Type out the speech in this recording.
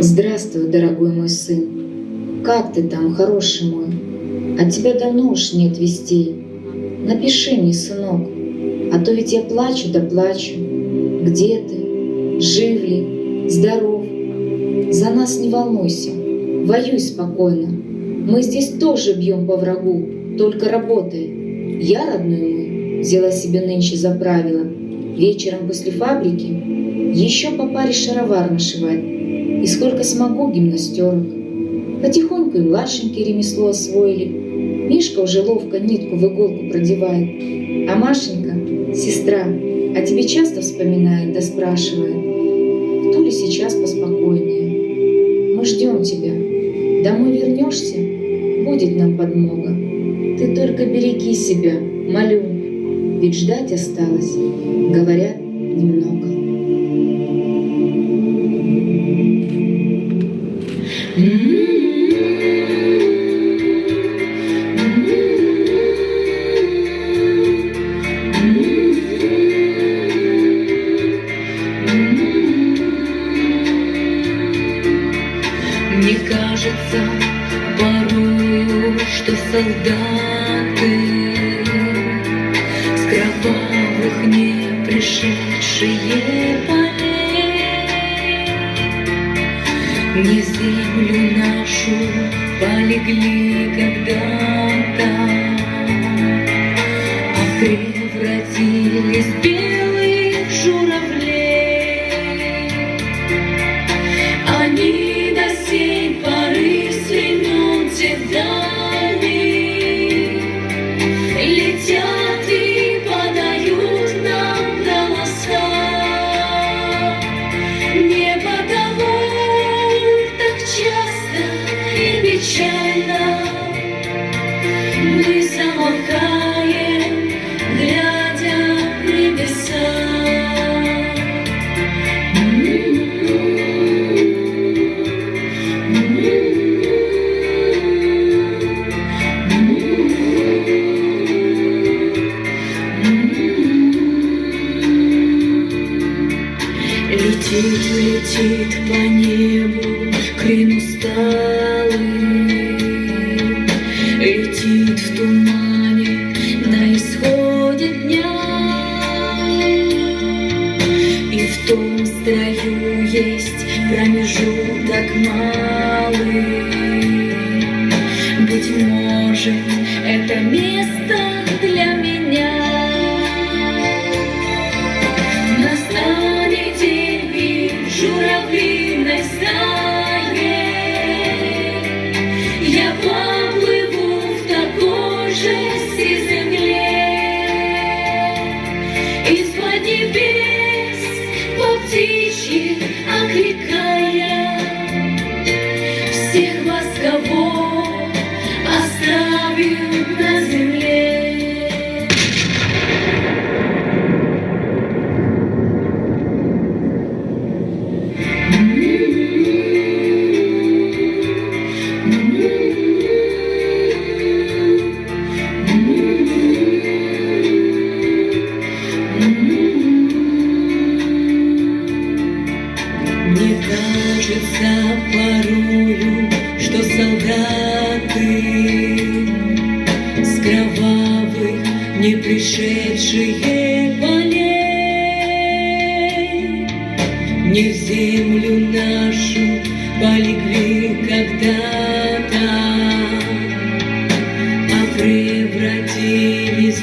Здравствуй, дорогой мой сын. Как ты там, хороший мой? От тебя давно уж нет вестей. Напиши мне, сынок, а то ведь я плачу да плачу. Где ты? Жив ли? Здоров? За нас не волнуйся, воюй спокойно. Мы здесь тоже бьем по врагу, только работай. Я, родную мою, взяла себе нынче за правило вечером после фабрики еще по паре шаровар нашивать, и сколько смогу гимнастерок. Потихоньку и младшенькие ремесло освоили. Мишка уже ловко нитку в иголку продевает. А Машенька, сестра, о тебе часто вспоминает да спрашивает, в Туле сейчас поспокойнее. Мы ждем тебя. Домой вернешься, будет нам подмога. Ты только береги себя, молю, ведь ждать осталось, говорят, немного. Мне кажется порою, что солдаты с кровавых не пришедшие полей не землю нашу полегли когда-то, а превратились в белых журавлей. Они до сей поры с времен тех дальних летят и подают нам голоса. Небо домой так часто и печально мы замолкаем, глядя в небеса. Летит по небу крин усталый, летит в тумане на исходе дня. И в том строю есть промежуток малый. Быть может, это место для меня. Настанет день журавлиной стае, я поплыву в такой же земле. Из-под небес по птичьи окликая, всех вас, кого оставим на земле. Мне кажется порою, что солдаты с кровавых не пришедшие полей не в землю нашу полегли когда-то, а превратились в